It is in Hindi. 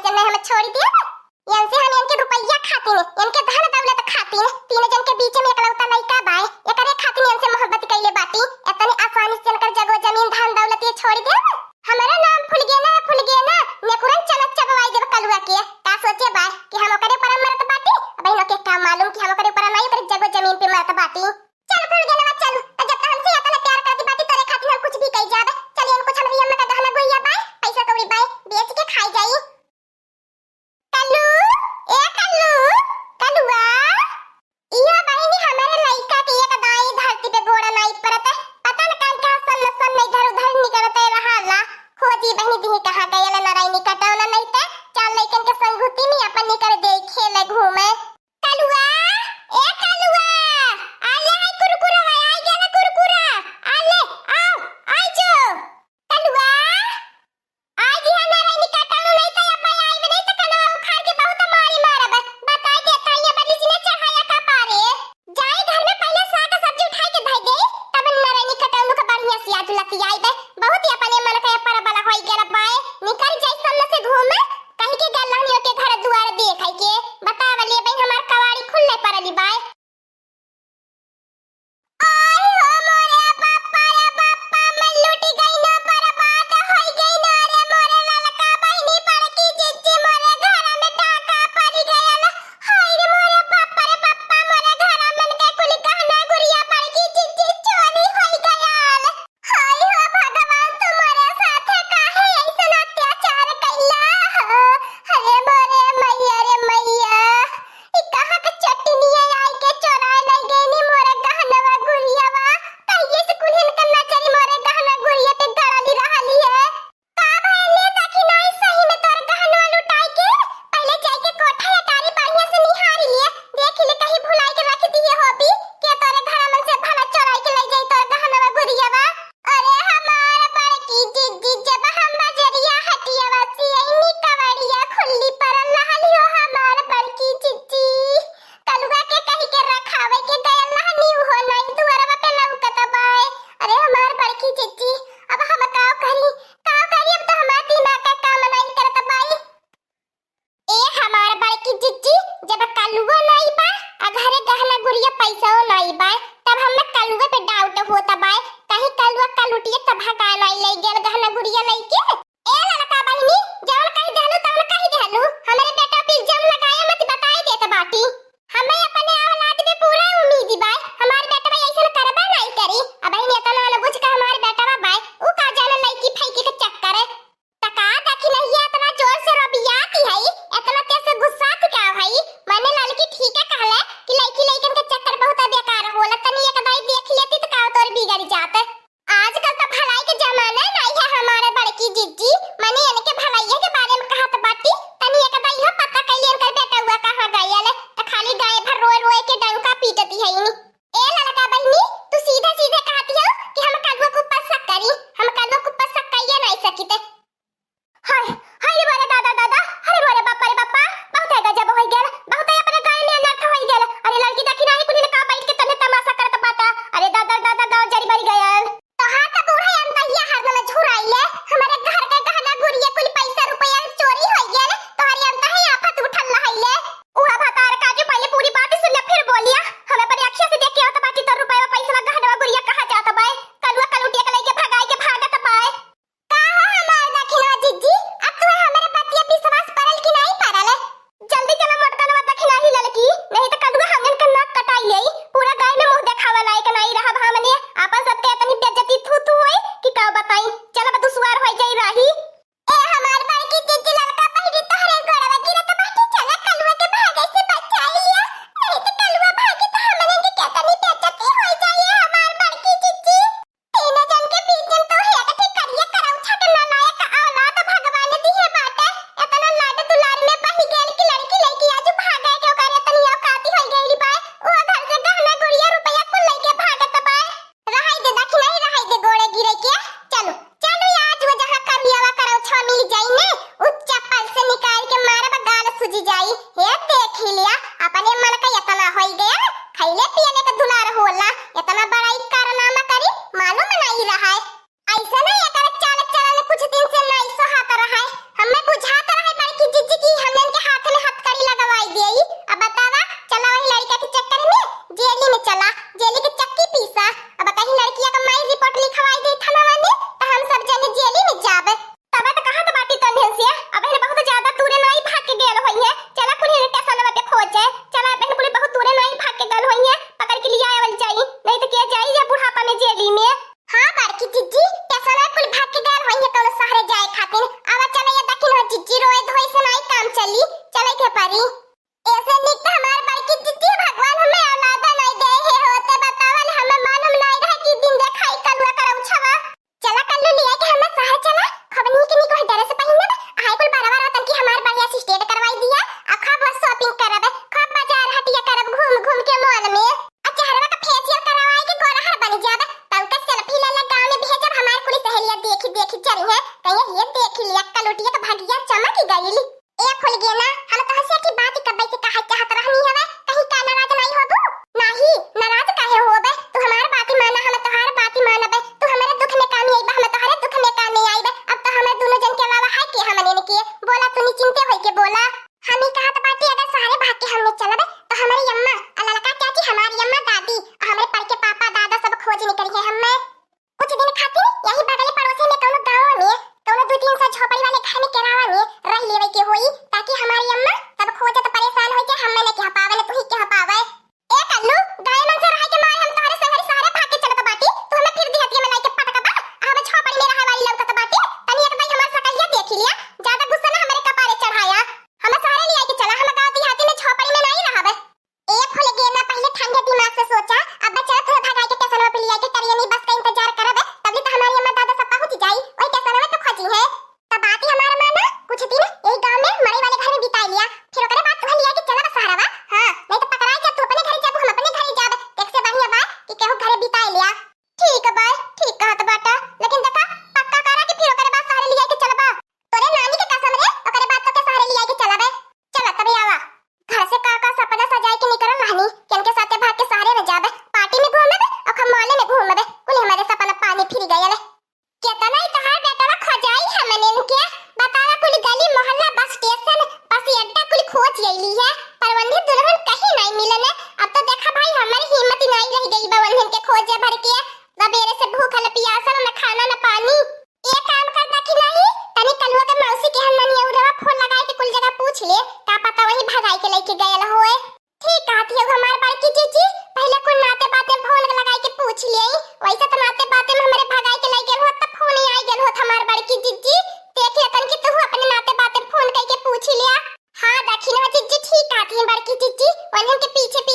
जन में हम छोड़ दिया यन से हम इनके रुपया खाती ने इनके धन दौलत खाती ने तीन जन के बीच में एकलौता लइका बाए एकरे खाती इनसे मोहब्बत कइले बाटी इतनी आसानी से इनकर जगह जमीन धन दौलत ये छोड़ दे हमारा नाम फूल गया ना नेकुरन चलत चबवाई जब कलुआ के का सोचे बा कि हम ओकरे पर मरत बाटी अब इनो के का मालूम कि हम ओकरे पर नहीं पर जगह जमीन पे मरत बाटी चल फूल गया ना चल जब तक हमसे इतना प्यार करती बाटी तोरे खातिर हम कुछ भी कई जाबे चल इनको हम रियम का गहना गोइया बाए पैसा कौड़ी बाए बेच के खाई जाई कल्लू ए कल्लुआ इया बहिनी हमारे लइका के एक दाई धरती पे घोड़ा नहीं परत पता न कान का सन नहीं इधर उधर निकलते रहला खोजी बहिनी दी कहां गयल नारायण निकटौना नहीं ते चल लइकन के संगुती में अपन निकर दे खेले घूमे कल्लुआ ए कल्लुआ आ ले आई कुरकुरा आई गेला कुरकुरा आ ले आओ आई जो कल्लुआ आज ही नारायण निकटौना नहीं ते अपन आई में नहीं त कना उखाड़ के बहुत मारी मारब बताई के ताइया बदली जी ने चढ़ाया का पारे जाए घर में पहले साग सब्जी उठाई के धई दे तब नारायण निकटौना का बढ़िया से आज लती आई बे बहुत ही अपने मन के पर बला होई गेला बाए निकल जाई सामने से घूमे कहीं के गल्लानियों के घर दुआर देखाई के बतावले बई हमार कवाड़ी खुले परली बाए आई हो मोरे बाप्पा मैं लूटी गई ना बर्बाद होई गई ना रे मोरे ललका बहिनी पड़की जिज्जी मोरे घर में डाका पड़ी गयल हाय रे मोरे बाप्पा मोरे घर में के कुल गहना गुड़िया पड़की जिज्जी चोरी होई गयल हाय हो भगवान तुम्हारे साथ काहे ऐसा अत्याचार कैला अरे मोरे मैया रे मैया ई कहां के चटनिया आई के चोराए ले गईनी मोरे गहनवा गुड़ियावा कहिए से कुल करना चली मोरे गहना गुड़िया पे गड़ाली रहली है का भइले ताकि नहीं सही में तोर गहनवा लुटाई के पहले जाके कोठा अटारी बढ़िया से निहारी लिए देख ले कहीं भुलाई के रख दिए होबी के तोरे घर मन से भला चोराई के ले जाई तोर गहनवा गुड़ियावा अरे हमार बड़की जिज्जी जब हम बजरिया हटियावा से इनी कवड़िया खुली पर लहली हो हमार बड़की जिज्जी कलुआ के कहीं के रखावे के गयल नहनी हो नहीं दुआरवा पे लौकत बाए अरे हमार बड़की जिज्जी अब हम का करी अब तो हमार दिमाग का काम नहीं करत बाई ए हमार बड़की जिज्जी जब कलुआ नहीं बा आ घरे गहना गुड़िया पैसा नहीं बा तब हम कलुआ पे डाउट होता बाए कहीं कलुआ का लुटिए तब भगा नहीं ले गेल गहना गुड़िया लेके ए ललका बहिनी जौन कहीं देलू तौन कहीं देलू हमरे बेटा पे जम लगाया मत बताई देत बाटी हमें अपने औलाद पे पूरा उम्मीद बाय हमार बेटा भाई ऐसा करबा नहीं करी अब बहिनी इतना न बुझ के हमार बेटा बाय ऊ का जाने लईकी फैकी के चक्कर है तका देखी नहीं इतना जोर से रोबियाती है इतना तेज से गुस्सा क्या भाई मैंने लड़की ठीक है कहले कि लईकी लईकन के चक्कर बहुत बेकार होला तनी एक दाई देख लेती तो का तोर बिगड़ जात आजकल तो भलाई के जमाना नहीं है हमारे बड़की जिज्जी मैंने इनके भलाइया के बारे में कहत बाटी तनी एक दाई हो पता कइले इनकर बेटा हुआ कहां गयल त खाली गाय भर रोए के डंका पीटती है इनी ए ललका बहिनी तू सीधे सीधे कहती हो कि हम कलुआ को ऊपर शक करी हम कलुआ को ऊपर शक कइए नहीं सकीते हाय हाय मोरे दादा अरे मोरे बाप्पा बहुत है गजब होई गेल बहुत है अपने गाय में अनर्थ होई गेल अरे लड़की देखी नहीं कुनी का बैठ के तने तमाशा करत बाटा अरे दादा गांव जरी बरी गयल तो हां त बूढ़ा अंतैया हाथ में झुराइले हमारे घर के गहना गुड़िया कुल पैसा रुपया चोरी होई गेल तोहरी अंत है आफत उठल रहइले उहा भतार का जो पहले पूरी बात सुन ले फिर बोलिया हमें पर अखियां से देख के आवत बाकी तो रुपया पैसा गहना गुड़िया कहां जात बाय कलुआ कलुटिया के लेके भगाई के भागत बाय का हो हमार दखिना जिज्जी अब तू हमारे बतिया विश्वास परल कि नहीं परल जल्दी चला मोटकनवा दखिना ही लड़की नहीं तो कलुआ हमन के नाक कटाई लेई पूरा गाय में मुंह देखावा लायक नहीं रहा हमने आपन सबते इतनी बेइज्जती थू होई कि का बताई चल अब दुसवार होई जाई रही ए हमार बड़की जिज्जी लड़का पहिरी तोहरे गोड़वा चली चले के परी ऐसे निक तो हमार बड़की जिद्दी भगवान हमें औलादा नहीं दे है होते बतावल हमें मालूम नहीं रहे कि दिन देखाई कलुआ करऊ छवा चला कल्लू लिया के हमें शहर चला खबनी के निको डरे से पहिना हाय कुल बराबर तन की हमार बढ़िया से स्टेट करवाई दिया अब खब बस शॉपिंग करब खब बाजार हटिया करब घूम घूम के मॉल में अच्छा हरवा का फेशियल करवाई के गोरहर बन जाब तब का सेल्फी ले ले गांव में भेजब हमार कुली सहेलिया देखी देखी चली है कहिए ये देख लिया कलुटिया तो भागिया चमक गईली ए खुल गया ना हम तो हंसिया की बात कब से कहा चाहत रहनी हवे कहीं का नाराज नहीं होबू नहीं नाराज काहे होबे तू हमार बात माना हम तोहार बात मानबे तू हमारे दुख में काम आईबा हम तोहारे दुख में काम नहीं आईबे अब तो हमें दोनों जन के अलावा है के हमने ने किए बोला तू निश्चिंते होई के बोला हम ही कहा तो बात अगर सारे भाग के हमने चलबे तो हमारी अम्मा अल्लाह का चाची हमारी अम्मा दादी हमारे पड़ के पापा दादा सब खोज निकली है हमें कुछ दिन खातिर यही बगल पड़ोसी में कोनो गांव में कोनो दो तीन सा झोपड़ी वाले घर में केरावा में रह लेवे के होई ताकि हमारी अम्मा तब खोजे तो परेशान हो जाए हमें ने कह पावे तू ही कह पावे ए कल्लू गाय मन से रह के मार हम तोहरे संगरी सारे भाग के चलत बाटी तू हमें फिर दिहतिया में लाके पटकबा हम झोपड़ी में रहे वाली लौकत बाटी तनी एक भाई हमार सकलिया देख लिया ज्यादा गुस्सा ना हमारे कपारे चढ़ाया हम सारे ले के चला हम गांव देहाती में झोपड़ी में नहीं रहबे एक खुल गया ना पहले ठंडे दिमाग से सोचा अब चल थोड़ा भगाई के स्टेशन पे लिया के तरिया नहीं बस का इंतजार करब तभी तो हमारी अम्मा दादा सब पहुंच जाई ओई स्टेशन में तो खोजी है तब बात ही हमारा माना कुछ दिन यही गांव में मरे वाले घर में बिताई लिया फिर ओकरे बाद तुम्हें लिया के चला सहारावा हां नहीं तो पकड़ाई जा तू अपने घर जाबू हम अपने घर जाब एक से बढ़िया बात कि केहू घरे बिताई लिया ठीक है बाय ठीक कहत बाटा लेकिन देखा पक्का करा कि फिर ओकरे बाद सहारे लिया के चलबा तोरे नानी के कसम रे ओकरे बाद तो के सहारे लिया के चलबे चला तबे आवा घर से का सपना सजाए के निकल रहनी किन के साथे भाग के सहारे में जाबे पार्टी में घूमबे और खमोले में घूमबे कुल हमारे सपना पानी फिर गया ले केतना ही तहार बेटा खोजाई हमने इनके बताया कुल गली मोहल्ला बस स्टेशन बस अड्डा कुल खोज गईली है परवंधी दुल्हन कहीं नहीं मिलने अब तो देखा भाई हमारी हिम्मत ही नहीं रह गई बवंधन के खोजे भर के सबेरे से भूखल प्यासल न खाना न पानी ये काम करता कि नहीं तनी कलुआ के मौसी के हन्ना उड़वा फोन लगाए के कुल जगह पूछ ले का पता वही भगाई के लेके गयल होए ठीक आती है हमार बड़की जीजी पहले कुल नाते बातें फोन लगाए के पूछ लिए वैसे तो नाते बातें में हमारे भगाई के लेके हो तब फोन ही आई गल हो हमार बड़की जीजी देख ले तन कि तू अपने नाते बातें फोन करके पूछ लिया हां देखी ना जीजी ठीक आती है बड़की जीजी वनन के पीछे